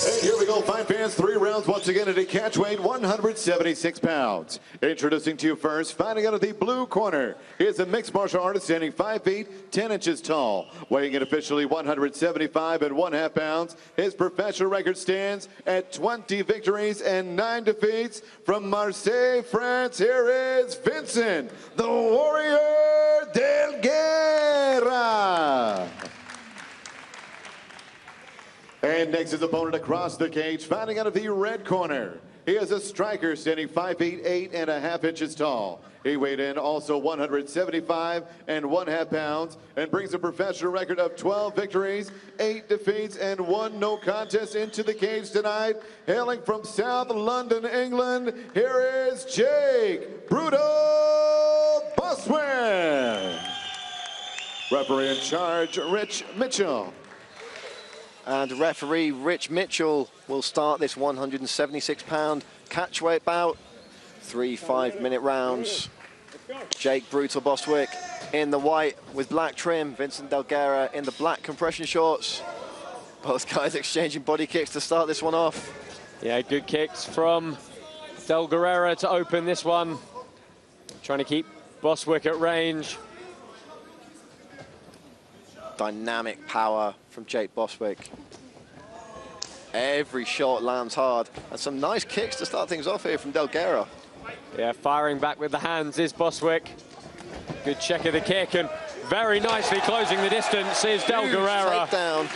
And here we go, fight fans, 3 rounds once again at a catch weight, 176 pounds. Introducing to you first, fighting out of the blue corner, he is a mixed martial artist standing 5 feet, 10 inches tall. Weighing in officially 175 and 1/2 pounds. His professional record stands at 20 victories and 9 defeats. From Marseille, France, here is Vincent, the Warrior del Guerra. And next his opponent across the cage, fighting out of the red corner. He is a striker standing 5 feet 8.5 inches tall. He weighed in also 175 and 1/2 pounds and brings a professional record of 12 victories, 8 defeats, and 1 no contest into the cage tonight. Hailing from South London, England, here is Jake "Brutal" Bostwick. Referee in charge, Rich Mitchell. And referee Rich Mitchell will start this 176-pound catchweight bout. 3 5-minute rounds. Jake "Brutal" Bostwick in the white with black trim. Vincent del Guerra in the black compression shorts. Both guys exchanging body kicks to start this one off. Yeah, good kicks from del Guerra to open this one. Trying to keep Bostwick at range. Dynamic power from Jake Bostwick. Every shot lands hard. And some nice kicks to start things off here from del Guerra. Yeah, firing back with the hands is Bostwick. Good check of the kick, and very nicely closing the distance is del Guerra. Takedown.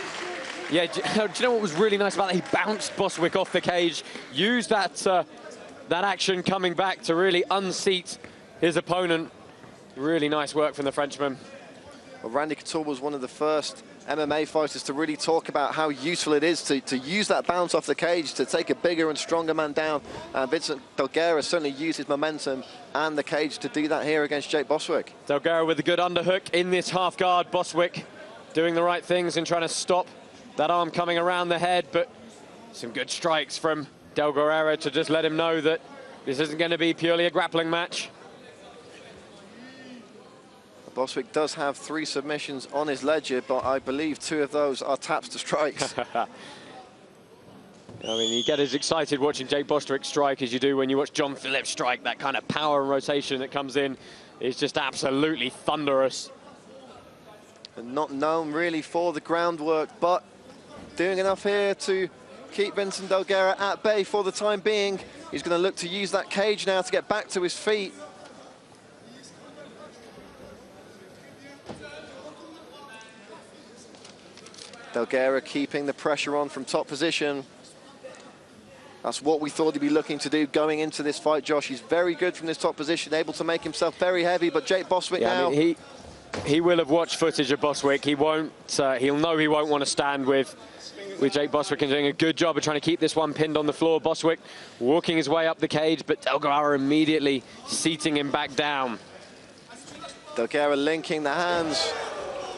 Yeah, do you know what was really nice about that? He bounced Bostwick off the cage, used that, that action coming back to really unseat his opponent. Really nice work from the Frenchman. Well, Randy Couture was one of the first MMA fighters to really talk about how useful it is to use that bounce off the cage to take a bigger and stronger man down. Vincent del Guerra certainly used his momentum and the cage to do that here against Jake Bostwick. Del Guerra with a good underhook in this half guard. Bostwick doing the right things and trying to stop that arm coming around the head, but some good strikes from del Guerra to just let him know that this isn't going to be purely a grappling match. Bostwick does have 3 submissions on his ledger, but I believe 2 of those are taps to strikes. I mean, you get as excited watching Jake Bostwick strike as you do when you watch John Phillips strike. That kind of power and rotation that comes in is just absolutely thunderous. And not known really for the groundwork, but doing enough here to keep Vincent del Guerra at bay for the time being. He's going to look to use that cage now to get back to his feet. Del Guerra keeping the pressure on from top position. That's what we thought he'd be looking to do going into this fight, Josh. He's very good from this top position, able to make himself very heavy, but Jake Bostwick now... I mean, he will have watched footage of Bostwick. He won't, he'll know he won't want to stand with Jake Bostwick, and doing a good job of trying to keep this one pinned on the floor. Bostwick walking his way up the cage, but del Guerra immediately seating him back down. Del Guerra linking the hands.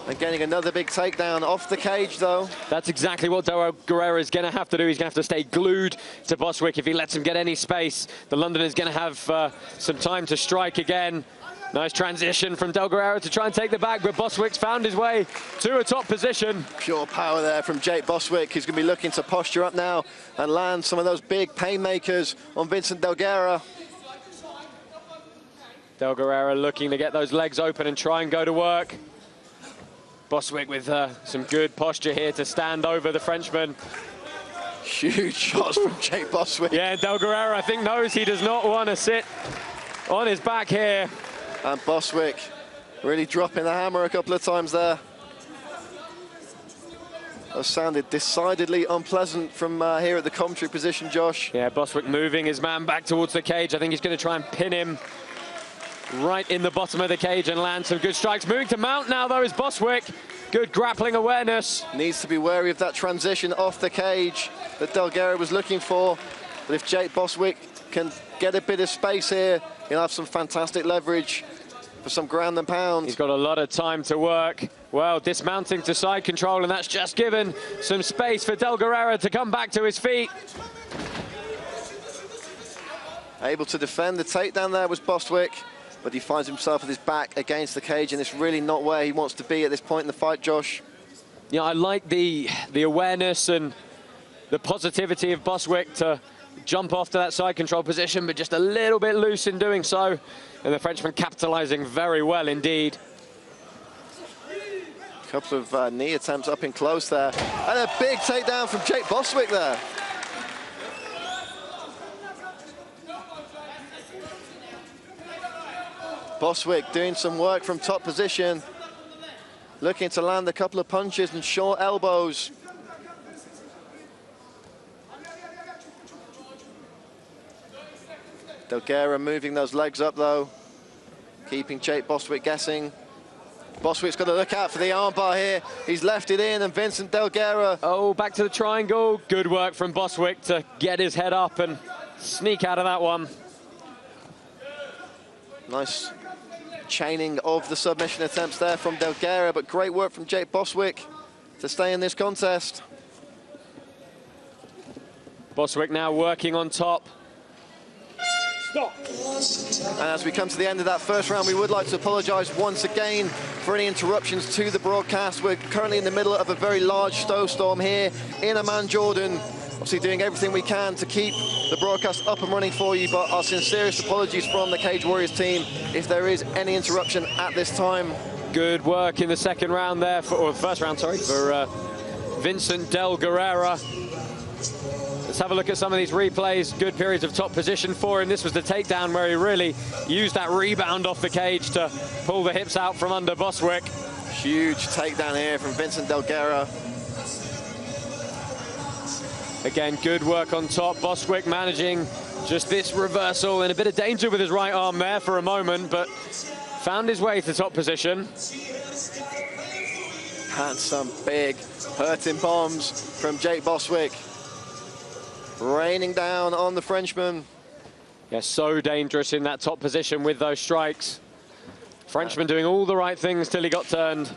And getting another big takedown off the cage, though. That's exactly what del Guerra is going to have to do. He's going to have to stay glued to Bostwick if he lets him get any space. The Londoner is going to have some time to strike again. Nice transition from del Guerra to try and take the back, but Bostwick's found his way to a top position. Pure power there from Jake Bostwick. He's going to be looking to posture up now and land some of those big painmakers on Vincent del Guerra. Del Guerra looking to get those legs open and try and go to work. Bostwick with some good posture here to stand over the Frenchman. Huge shots from Jake Bostwick. Yeah, del Guerra, I think, knows he does not want to sit on his back here. And Bostwick really dropping the hammer a couple of times there. That sounded decidedly unpleasant from here at the commentary position, Josh. Yeah, Bostwick moving his man back towards the cage. I think he's going to try and pin him right in the bottom of the cage and land some good strikes. Moving to mount now, though, is Bostwick. Good grappling awareness. Needs to be wary of that transition off the cage that del Guerra was looking for. But if Jake Bostwick can get a bit of space here, he'll have some fantastic leverage for some ground and pound. He's got a lot of time to work. Well, dismounting to side control, and that's just given some space for del Guerra to come back to his feet. Able to defend the takedown there was Bostwick, but he finds himself with his back against the cage, and it's really not where he wants to be at this point in the fight, Josh. Yeah, I like the awareness and the positivity of Bostwick to jump off to that side control position, but just a little bit loose in doing so. And the Frenchman capitalizing very well indeed. A couple of knee attempts up in close there. And a big takedown from Jake Bostwick there. Bostwick doing some work from top position. Looking to land a couple of punches and short elbows. Del Guerra moving those legs up though, keeping Jake Bostwick guessing. Bostwick's got to look out for the armbar here. He's left it in, and Vincent del Guerra. Oh, back to the triangle. Good work from Bostwick to get his head up and sneak out of that one. Nice chaining of the submission attempts there from del Guerra, but great work from Jake Bostwick to stay in this contest. Bostwick now working on top. Stop. And as we come to the end of that first round, we would like to apologise once again for any interruptions to the broadcast. We're currently in the middle of a very large snowstorm here in Amman, Jordan. Obviously doing everything we can to keep the broadcast up and running for you, but our sincerest apologies from the Cage Warriors team if there is any interruption at this time. Good work in the second round there, or first round, sorry, for Vincent del Guerra. Let's have a look at some of these replays. Good periods of top position for him. This was the takedown where he really used that rebound off the cage to pull the hips out from under Bostwick. Huge takedown here from Vincent del Guerra. Again, good work on top. Bostwick managing just this reversal, in a bit of danger with his right arm there for a moment, but found his way to top position. And some big hurting bombs from Jake Bostwick. Raining down on the Frenchman. Yeah, so dangerous in that top position with those strikes. Frenchman doing all the right things till he got turned.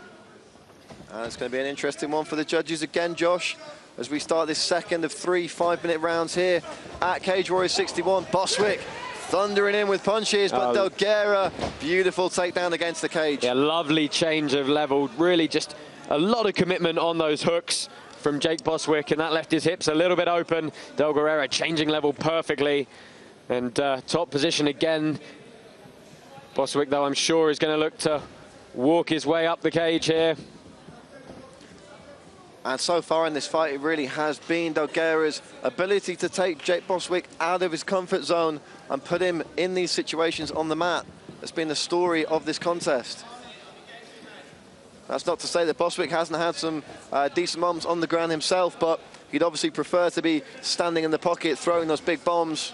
And it's going to be an interesting one for the judges again, Josh, as we start this second of 3 5-minute rounds here at Cage Warriors 61. Bostwick thundering in with punches, but del Guerra, beautiful takedown against the cage. Yeah, lovely change of level. Really just a lot of commitment on those hooks from Jake Bostwick, and that left his hips a little bit open. Del Guerra changing level perfectly. And top position again. Bostwick, though, I'm sure is going to look to walk his way up the cage here. And so far in this fight, it really has been del Guerra's ability to take Jake Bostwick out of his comfort zone and put him in these situations on the mat. That's been the story of this contest. That's not to say that Bostwick hasn't had some decent moments on the ground himself, but he'd obviously prefer to be standing in the pocket, throwing those big bombs.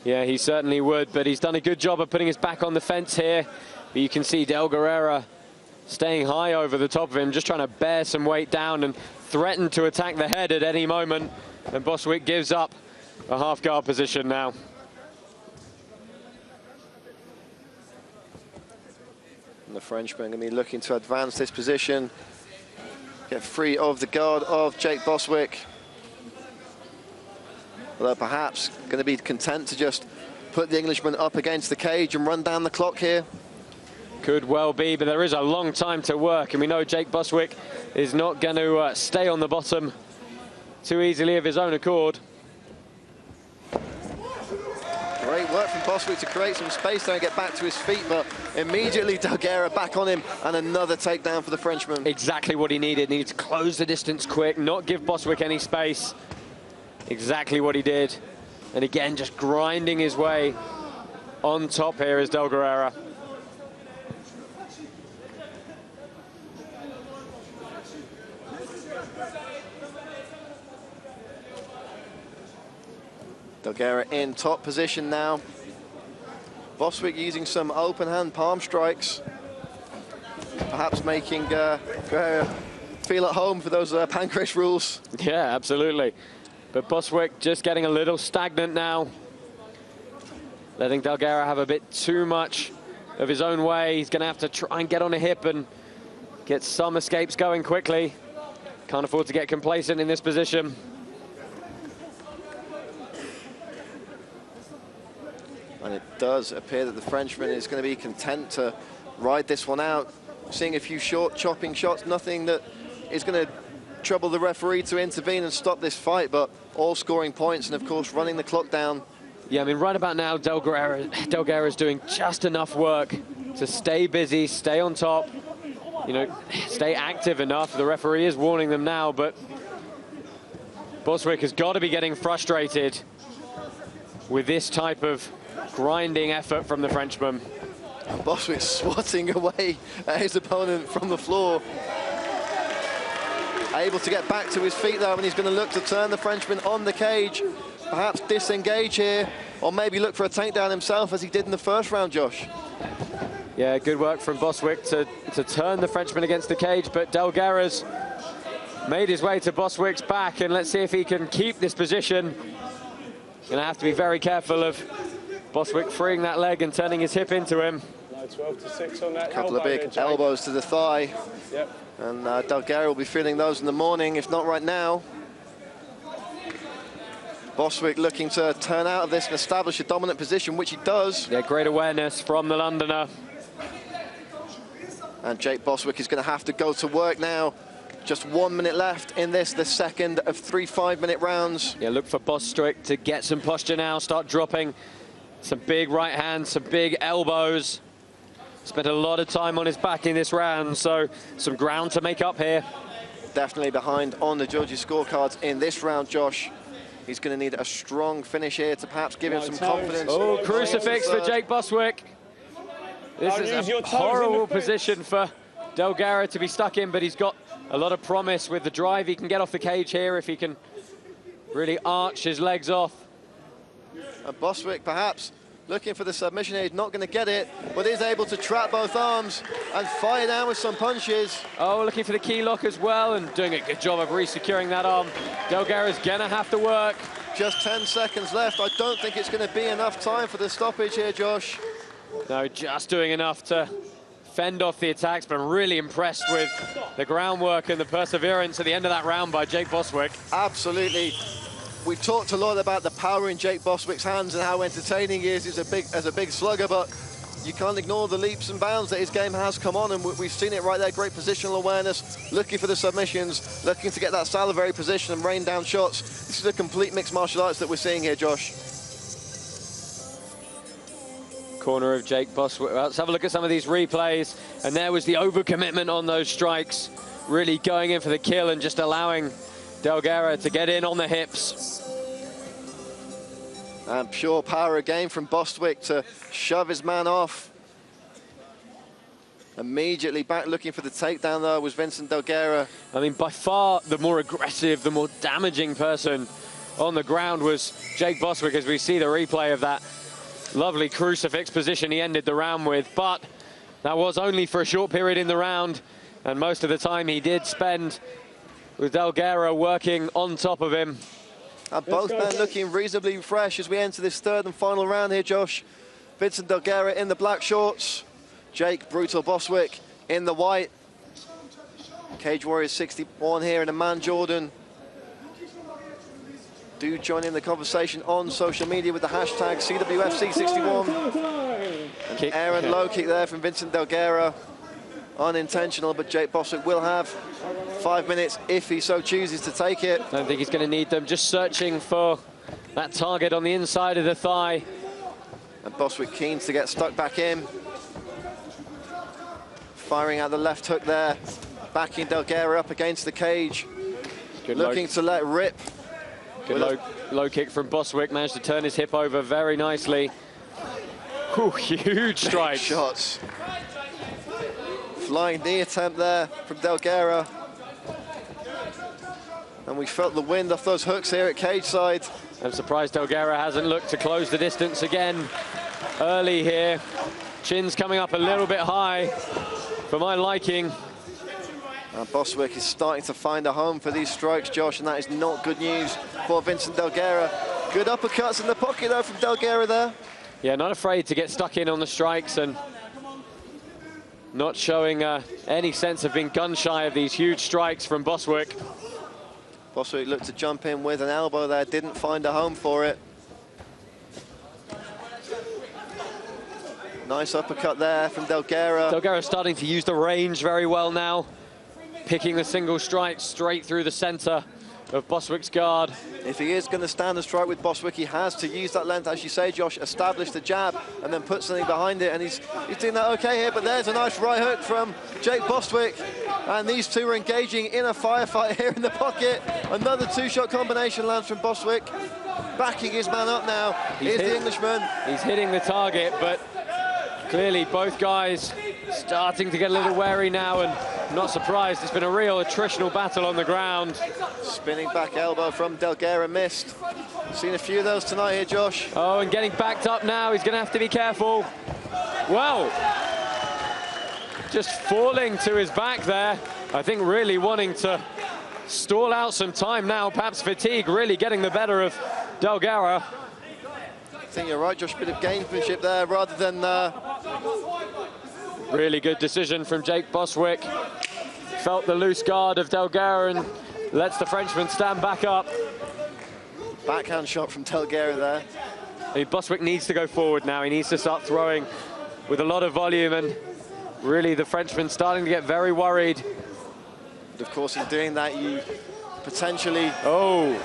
Yeah, he certainly would, but he's done a good job of putting his back on the fence here. But you can see del Guerra staying high over the top of him, just trying to bear some weight down and threaten to attack the head at any moment. And Bostwick gives up a half-guard position now. And the Frenchman going to be looking to advance this position, get free of the guard of Jake Bostwick. Although perhaps going to be content to just put the Englishman up against the cage and run down the clock here. Could well be, but there is a long time to work, and we know Jake Bostwick is not going to stay on the bottom too easily of his own accord. Great work from Bostwick to create some space there and get back to his feet, but immediately del Guerra back on him, and another takedown for the Frenchman. Exactly what he needed. Needed to close the distance quick, not give Bostwick any space. Exactly what he did. And again, just grinding his way on top here is del Guerra. Del Guerra in top position now. Bostwick using some open hand palm strikes, perhaps making Guerra feel at home for those pancrase rules. Yeah, absolutely. But Bostwick just getting a little stagnant now. Letting del Guerra have a bit too much of his own way. He's going to have to try and get on a hip and get some escapes going quickly. Can't afford to get complacent in this position. And it does appear that the Frenchman is going to be content to ride this one out. Seeing a few short chopping shots, nothing that is going to trouble the referee to intervene and stop this fight, but all scoring points and, of course, running the clock down. Yeah, I mean, right about now, Del Guerra is doing just enough work to stay busy, stay on top, you know, stay active enough. The referee is warning them now, but Bostwick has got to be getting frustrated with this type of grinding effort from the Frenchman. Bostwick swatting away at his opponent from the floor. Able to get back to his feet, though, and he's going to look to turn the Frenchman on the cage. Perhaps disengage here, or maybe look for a takedown himself, as he did in the first round, Josh. Yeah, good work from Bostwick to turn the Frenchman against the cage, but Del Guerra's made his way to Bostwick's back, and let's see if he can keep this position. Gonna have to be very careful of Bostwick freeing that leg and turning his hip into him. 12-6 on that. Couple of big elbows to the thigh. Yep. And Del Guerra will be feeling those in the morning, if not right now. Bostwick looking to turn out of this and establish a dominant position, which he does. Yeah, great awareness from the Londoner. And Jake Bostwick is going to have to go to work now. Just 1 minute left in this, the second of 3 5-minute rounds. Yeah, look for Bostwick to get some posture now, start dropping some big right hands, some big elbows. Spent a lot of time on his back in this round, so some ground to make up here. Definitely behind on the judges' scorecards in this round, Josh. He's going to need a strong finish here to perhaps give him some confidence. Oh, crucifix for Jake Bostwick. This is a horrible position for Del Guerra to be stuck in, but he's got a lot of promise with the drive. He can get off the cage here if he can really arch his legs off. And Bostwick perhaps looking for the submission here. He's not going to get it, but is able to trap both arms and fire down with some punches. Oh, looking for the key lock as well and doing a good job of re-securing that arm. Del Guerra's gonna have to work. Just 10 seconds left. I don't think it's going to be enough time for the stoppage here, Josh. No, just doing enough to fend off the attacks, but I'm really impressed with the groundwork and the perseverance at the end of that round by Jake Bostwick. Absolutely. We've talked a lot about the power in Jake Bostwick's hands and how entertaining he is as a big slugger, but you can't ignore the leaps and bounds that his game has come on, and we've seen it right there. Great positional awareness, looking for the submissions, looking to get that salivary position and rain down shots. This is a complete mixed martial arts that we're seeing here, Josh. Corner of Jake Bostwick. Let's have a look at some of these replays, and there was the overcommitment on those strikes, really going in for the kill and just allowing Del Guerra to get in on the hips. And pure power again from Bostwick to shove his man off. Immediately back looking for the takedown, though, was Vincent del Guerra. I mean, by far the more aggressive, the more damaging person on the ground was Jake Bostwick, as we see the replay of that lovely crucifix position he ended the round with. But that was only for a short period in the round, and most of the time he did spend with Del Guerra working on top of him. And both men looking reasonably fresh as we enter this third and final round here, Josh. Vincent del Guerra in the black shorts. Jake Brutal Bostwick in the white. Cage Warriors 61 here in Amman, Jordan. Do join in the conversation on social media with the hashtag CWFC61. An errant low kick there from Vincent del Guerra. Unintentional, but Jake Bostwick will have 5 minutes if he so chooses to take it. I don't think he's going to need them. Just searching for that target on the inside of the thigh. And Bostwick keen to get stuck back in. Firing out the left hook there. Backing del Guerra up against the cage. Good looking to let rip. Good low kick from Bostwick. Managed to turn his hip over very nicely. Whew, huge strike. Shots. Flying knee attempt there from del Guerra. And we felt the wind off those hooks here at cage side. I'm surprised Del Guerra hasn't looked to close the distance again early here. Chin's coming up a little bit high for my liking. And Bostwick is starting to find a home for these strikes, Josh, and that is not good news for Vincent del Guerra. Good uppercuts in the pocket, though, from del Guerra there. Yeah, not afraid to get stuck in on the strikes and not showing any sense of being gun-shy of these huge strikes from Bostwick. Bostwick looked to jump in with an elbow there, didn't find a home for it. Nice uppercut there from del Guerra. Del Guerra starting to use the range very well now. picking the single strike straight through the center of Bostwick's guard. If he is going to stand and strike with Bostwick, he has to use that length, as you say, Josh, establish the jab and then put something behind it, and he's doing that okay here, but there's a nice right hook from Jake Bostwick, and these two are engaging in a firefight here in the pocket. Another two-shot combination lands from Bostwick, backing his man up now. Here's the Englishman. He's hitting the target, but clearly both guys starting to get a little wary now, and not surprised. It's been a real attritional battle on the ground. Spinning back elbow from Del Guerra, missed. Seen a few of those tonight here, Josh. Oh, and getting backed up now. He's going to have to be careful. Well, just falling to his back there. I think really wanting to stall out some time now. Perhaps fatigue really getting the better of Del Guerra. I think you're right, Josh. Bit of gamesmanship there rather than... Really good decision from Jake Bostwick. Felt the loose guard of Del Guerra and lets the Frenchman stand back up. Backhand shot from Del Guerra there. I mean, Bostwick needs to go forward now. He needs to start throwing with a lot of volume, and really the Frenchman starting to get very worried. But of course, in doing that, you potentially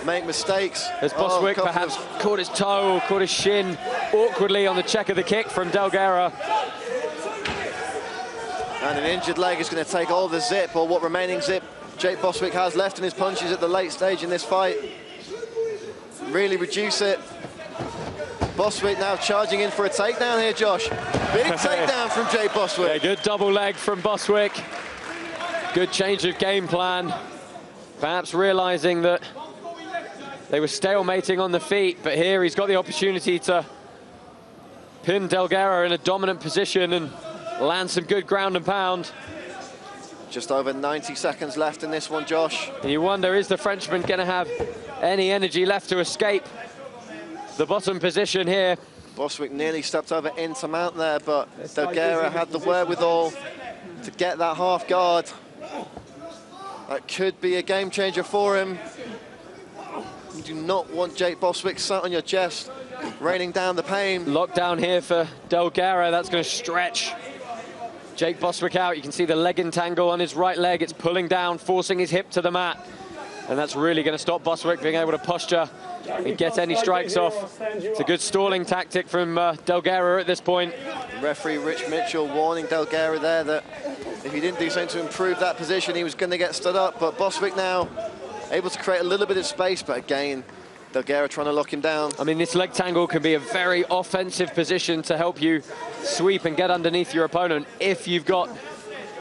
make mistakes. As Bostwick perhaps caught his toe or caught his shin awkwardly on the check of the kick from Del Guerra. And an injured leg is going to take all the zip, or what remaining zip Jake Bostwick has left in his punches at the late stage in this fight. Really reduce it. Bostwick now charging in for a takedown here, Josh. Big takedown from Jake Bostwick. Yeah, good double leg from Bostwick. Good change of game plan. Perhaps realizing that they were stalemating on the feet, but here he's got the opportunity to pin Del Guerra in a dominant position and land some good ground and pound. Just over 90 seconds left in this one, Josh. And you wonder, is the Frenchman going to have any energy left to escape the bottom position here? Bostwick nearly stepped over into mount there, but Del Guerra had the wherewithal to get that half guard. That could be a game changer for him. You do not want Jake Bostwick sat on your chest, raining down the pain. Lockdown here for Del Guerra. That's going to stretch Jake Bostwick out. You can see the leg entangle on his right leg. It's pulling down, forcing his hip to the mat. And that's really going to stop Bostwick being able to posture and get any strikes off. It's a good stalling tactic from Del Guerra at this point. Referee Rich Mitchell warning Del Guerra there that if he didn't do something to improve that position, he was going to get stood up. But Bostwick now able to create a little bit of space, but again, Del Guerra trying to lock him down. I mean, this leg tangle can be a very offensive position to help you sweep and get underneath your opponent if you've got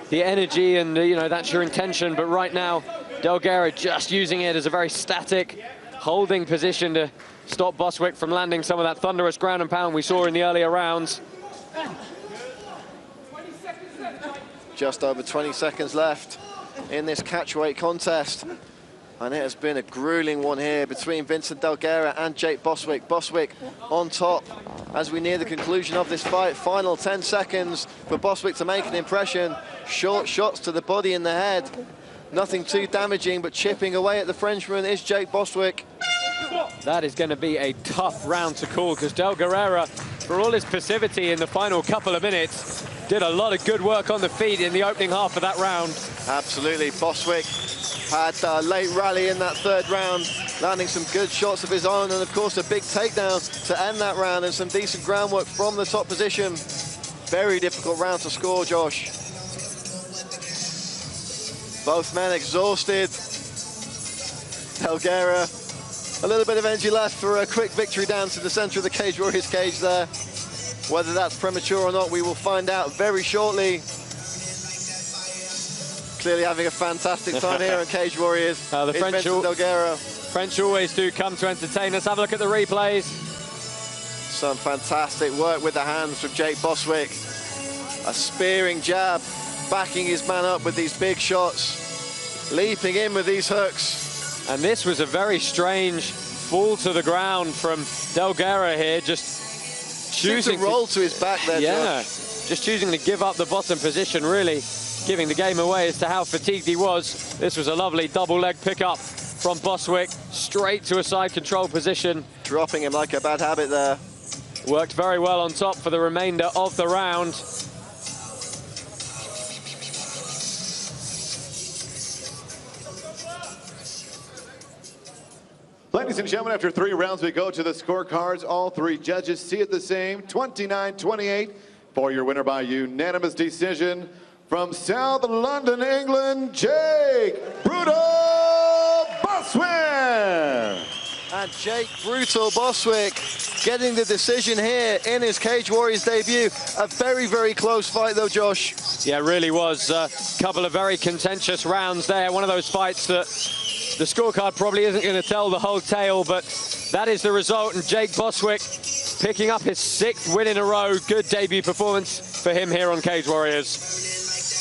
the energy and, you know, that's your intention. But right now, Del Guerra just using it as a very static holding position to stop Bostwick from landing some of that thunderous ground and pound we saw in the earlier rounds. Just over 20 seconds left in this catchweight contest. And it has been a grueling one here between Vincent del Guerra and Jake Bostwick. Bostwick on top as we near the conclusion of this fight. Final 10 seconds for Bostwick to make an impression. Short shots to the body and the head. Nothing too damaging, but chipping away at the Frenchman is Jake Bostwick. That is going to be a tough round to call, because Del Guerra, for all his passivity in the final couple of minutes, did a lot of good work on the feet in the opening half of that round. Absolutely. Bostwick had a late rally in that third round, landing some good shots of his own, and of course a big takedown to end that round, and some decent groundwork from the top position. Very difficult round to score, Josh. Both men exhausted. Del Guerra, a little bit of energy left for a quick victory down to the center of the Cage Warriors cage there. Whether that's premature or not, we will find out very shortly. Clearly having a fantastic time here on Cage Warriors. The French always do come to entertain us. Have a look at the replays. Some fantastic work with the hands from Jake Bostwick. A spearing jab, backing his man up with these big shots, leaping in with these hooks. And this was a very strange fall to the ground from Del Guerra here, just choosing to roll to his back there, yeah, Josh. Just choosing to give up the bottom position, really giving the game away as to how fatigued he was. This was a lovely double leg pickup from Bostwick, straight to a side control position. Dropping him like a bad habit there. Worked very well on top for the remainder of the round. Ladies and gentlemen, after 3 rounds, we go to the scorecards. All 3 judges see it the same. 29-28 for your winner by unanimous decision from South London, England, Jake Brutal Bostwick. And Jake Brutal Bostwick getting the decision here in his Cage Warriors debut. A very, very close fight though, Josh. Yeah, it really was. A couple of very contentious rounds there. One of those fights that the scorecard probably isn't going to tell the whole tale, but that is the result. And Jake Bostwick picking up his 6th win in a row. Good debut performance for him here on Cage Warriors.